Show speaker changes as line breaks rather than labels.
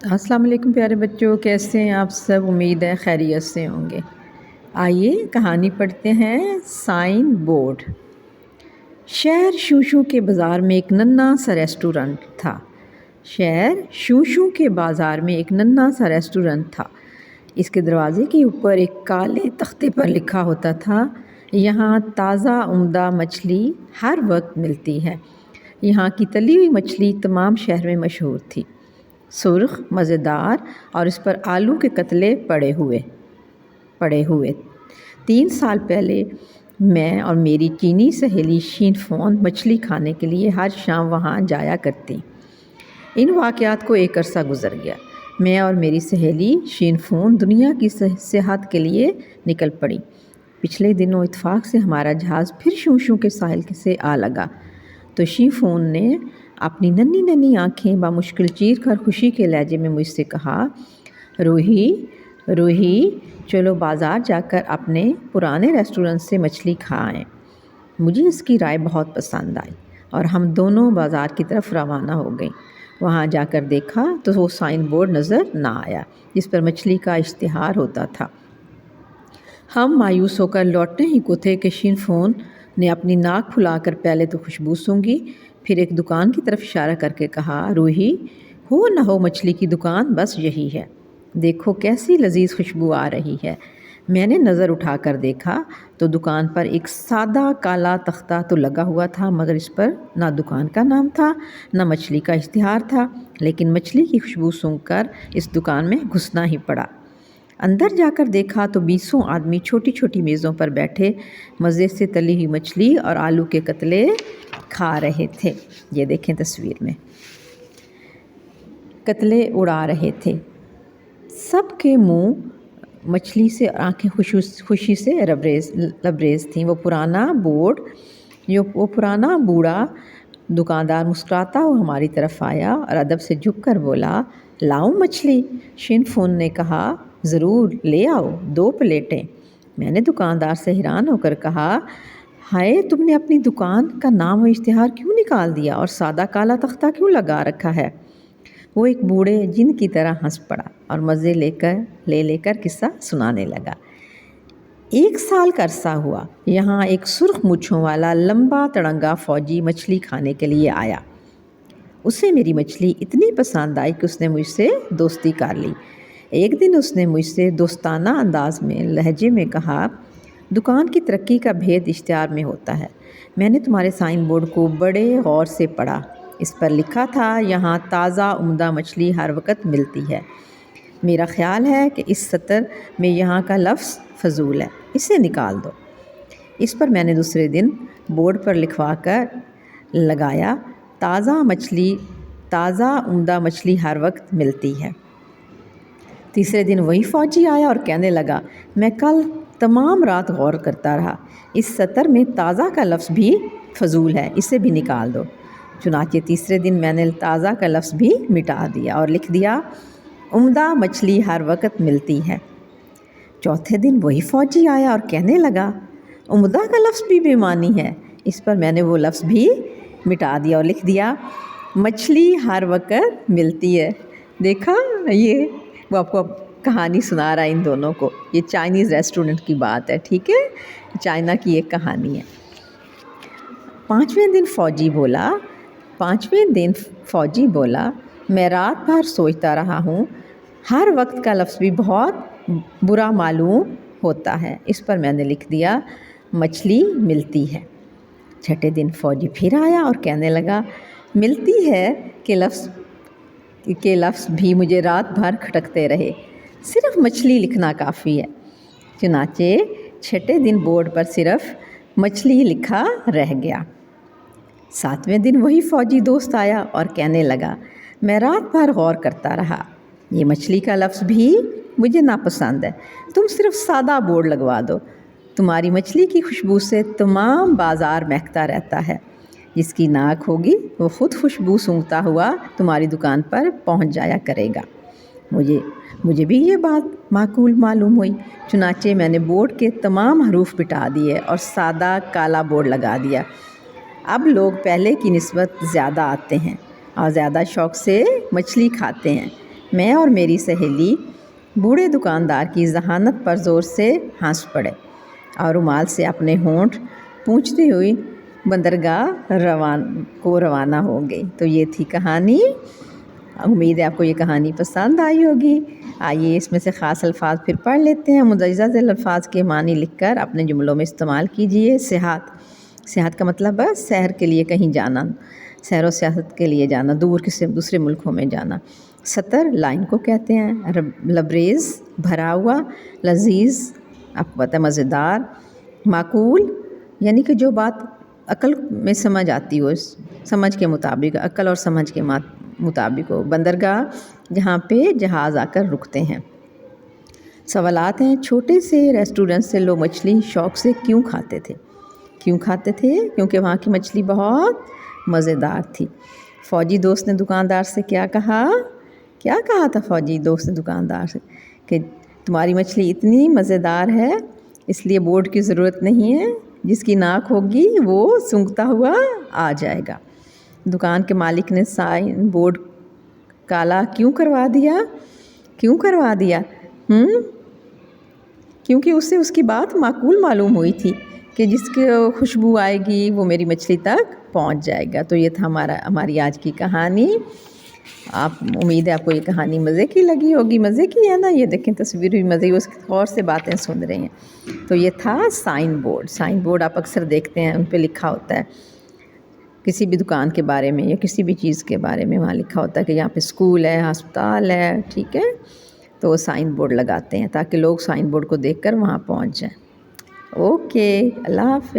السلام علیکم پیارے بچوں، کیسے ہیں آپ سب؟ امید ہے خیریت سے ہوں گے۔ آئیے کہانی پڑھتے ہیں سائن بورڈ۔ شہر شوشو کے بازار میں ایک ننھا سا ریسٹورنٹ تھا۔ شہر شوشو کے بازار میں ایک ننھا سا ریسٹورنٹ تھا۔ اس کے دروازے کے اوپر ایک کالے تختے پر لکھا ہوتا تھا، یہاں تازہ عمدہ مچھلی ہر وقت ملتی ہے۔ یہاں کی تلی ہوئی مچھلی تمام شہر میں مشہور تھی، سرخ، مزیدار، اور اس پر آلو کے قطلے پڑے ہوئے۔ 3 سال پہلے میں اور میری چینی سہیلی شین فون مچھلی کھانے کے لیے ہر شام وہاں جایا کرتی۔ ان واقعات کو ایک عرصہ گزر گیا۔ میں اور میری سہیلی شین فون دنیا کی سیاحت کے لیے نکل پڑی۔ پچھلے دنوں اتفاق سے ہمارا جہاز پھر شوشو کے ساحل سے آ لگا تو شین فون نے اپنی ننھی ننھی آنکھیں بمشکل چیر کر خوشی کے لہجے میں مجھ سے کہا، روحی چلو بازار جا کر اپنے پرانے ریسٹورنٹ سے مچھلی کھا آئیں۔ مجھے اس کی رائے بہت پسند آئی اور ہم دونوں بازار کی طرف روانہ ہو گئیں۔ وہاں جا کر دیکھا تو وہ سائن بورڈ نظر نہ آیا جس پر مچھلی کا اشتہار ہوتا تھا۔ ہم مایوس ہو کر لوٹنے ہی کو تھے کہ شین فون نے اپنی ناک پھلا کر پہلے تو خوشبو سونگھی، پھر ایک دکان کی طرف اشارہ کر کے کہا، روحی ہو نہ ہو مچھلی کی دکان بس یہی ہے، دیکھو کیسی لذیذ خوشبو آ رہی ہے۔ میں نے نظر اٹھا کر دیکھا تو دکان پر ایک سادہ کالا تختہ تو لگا ہوا تھا، مگر اس پر نہ دکان کا نام تھا نہ مچھلی کا اشتہار تھا، لیکن مچھلی کی خوشبو سونگھ کر اس دکان میں گھسنا ہی پڑا۔ اندر جا کر دیکھا تو 20 آدمی چھوٹی چھوٹی میزوں پر بیٹھے مزے سے تلی ہوئی مچھلی اور آلو کے قطلے کھا رہے تھے۔ یہ دیکھیں تصویر میں، قطلے اڑا رہے تھے۔ سب کے منہ مچھلی سے اور آنکھیں خوشی سے لبریز تھیں۔ وہ پرانا بوڑھا دکاندار مسکراتا ہوا ہماری طرف آیا اور ادب سے جھک کر بولا، لاؤں مچھلی؟ شین فون نے کہا، ضرور لے آؤ، 2 پلیٹیں۔ میں نے دکاندار سے حیران ہو کر کہا، ہائے تم نے اپنی دکان کا نام و اشتہار کیوں نکال دیا اور سادہ کالا تختہ کیوں لگا رکھا ہے؟ وہ ایک بوڑھے جن کی طرح ہنس پڑا اور مزے لے کر قصہ سنانے لگا۔ 1 سال کا عرصہ ہوا، یہاں ایک سرخ مونچھوں والا لمبا تڑنگا فوجی مچھلی کھانے کے لیے آیا۔ اسے میری مچھلی اتنی پسند آئی کہ اس نے مجھ سے دوستی کر لی۔ ایک دن اس نے مجھ سے دوستانہ انداز میں لہجے میں کہا، دکان کی ترقی کا بھید اشتہار میں ہوتا ہے۔ میں نے تمہارے سائن بورڈ کو بڑے غور سے پڑھا، اس پر لکھا تھا، یہاں تازہ عمدہ مچھلی ہر وقت ملتی ہے۔ میرا خیال ہے کہ اس سطر میں یہاں کا لفظ فضول ہے، اسے نکال دو۔ اس پر میں نے دوسرے دن بورڈ پر لکھوا کر لگایا، تازہ عمدہ مچھلی ہر وقت ملتی ہے۔ تیسرے دن وہی فوجی آیا اور کہنے لگا، میں کل تمام رات غور کرتا رہا، اس سطر میں تازہ کا لفظ بھی فضول ہے، اسے بھی نکال دو۔ چنانچہ تیسرے دن میں نے تازہ کا لفظ بھی مٹا دیا اور لکھ دیا، عمدہ مچھلی ہر وقت ملتی ہے۔ چوتھے دن وہی فوجی آیا اور کہنے لگا، عمدہ کا لفظ بھی بے معنی ہے، اس پر میں نے وہ لفظ بھی مٹا دیا اور لکھ دیا، مچھلی ہر وقت ملتی ہے۔ دیکھا، یہ وہ آپ کو کہانی سنا رہا ہے ان دونوں کو، یہ چائنیز ریسٹورنٹ کی بات ہے، ٹھیک ہے، چائنا کی ایک کہانی ہے۔ پانچویں دن فوجی بولا، میں رات بھر سوچتا رہا ہوں، ہر وقت کا لفظ بھی بہت برا معلوم ہوتا ہے، اس پر میں نے لکھ دیا، مچھلی ملتی ہے۔ چھٹے دن فوجی پھر آیا اور کہنے لگا، ملتی ہے کہ لفظ بھی مجھے رات بھر کھٹکتے رہے، صرف مچھلی لکھنا کافی ہے۔ چنانچہ چھٹے دن بورڈ پر صرف مچھلی لکھا رہ گیا۔ 7ویں دن وہی فوجی دوست آیا اور کہنے لگا، میں رات بھر غور کرتا رہا، یہ مچھلی کا لفظ بھی مجھے ناپسند ہے، تم صرف سادہ بورڈ لگوا دو، تمہاری مچھلی کی خوشبو سے تمام بازار مہکتا رہتا ہے، جس کی ناک ہوگی وہ خود خوشبو سونگھتا ہوا تمہاری دکان پر پہنچ جایا کرے گا۔ مجھے بھی یہ بات معقول معلوم ہوئی، چنانچہ میں نے بورڈ کے تمام حروف مٹا دیے اور سادہ کالا بورڈ لگا دیا۔ اب لوگ پہلے کی نسبت زیادہ آتے ہیں اور زیادہ شوق سے مچھلی کھاتے ہیں۔ میں اور میری سہیلی بوڑھے دکاندار کی ذہانت پر زور سے ہنس پڑے اور رومال سے اپنے ہونٹ پونچھتی ہوئی بندرگاہ روانہ ہو گئی۔ تو یہ تھی کہانی۔ امید ہے آپ کو یہ کہانی پسند آئی ہوگی۔ آئیے اس میں سے خاص الفاظ پھر پڑھ لیتے ہیں۔ مندرجہ ذیل الفاظ کے معنی لکھ کر اپنے جملوں میں استعمال کیجیے۔ سیاحت کا مطلب ہے سیر کے لیے کہیں جانا، سیر و سیاحت کے لیے جانا، دوسرے ملکوں میں جانا۔ سطر لائن کو کہتے ہیں۔ لبریز بھرا ہوا، لذیذ آپ کو پتہ ہے مزیدار، معقول یعنی کہ جو بات عقل میں سمجھ آتی ہو، سمجھ کے مطابق، عقل اور سمجھ کے مطابق ہو۔ بندرگاہ جہاں پہ جہاز آ کر رکتے ہیں۔ سوالات ہیں، چھوٹے سے ریسٹورنٹ سے لوگ مچھلی شوق سے کیوں کھاتے تھے؟ کیونکہ وہاں کی مچھلی بہت مزیدار تھی۔ فوجی دوست نے دکاندار سے کیا کہا تھا فوجی دوست نے دکاندار سے کہ تمہاری مچھلی اتنی مزیدار ہے اس لیے بورڈ کی ضرورت نہیں ہے، جس کی ناک ہوگی وہ سونگھتا ہوا آ جائے گا۔ دکان کے مالک نے سائن بورڈ کالا کیوں کروا دیا؟ کیونکہ اس سے اس کی بات معقول معلوم ہوئی تھی کہ جس کی خوشبو آئے گی وہ میری مچھلی تک پہنچ جائے گا۔ تو یہ تھا ہماری آج کی کہانی۔ امید ہے آپ کو یہ کہانی مزے کی لگی ہوگی۔ مزے کی ہے نا؟ یہ دیکھیں تصویر بھی مزے کی، اس غور سے باتیں سن رہے ہیں۔ تو یہ تھا سائن بورڈ آپ اکثر دیکھتے ہیں، ان پہ لکھا ہوتا ہے کسی بھی دکان کے بارے میں یا کسی بھی چیز کے بارے میں، وہاں لکھا ہوتا ہے کہ یہاں پہ اسکول ہے، ہسپتال ہے، ٹھیک ہے؟ تو وہ سائن بورڈ لگاتے ہیں تاکہ لوگ سائن بورڈ کو دیکھ کر وہاں پہنچ جائیں۔ اوکے، اللہ حافظ۔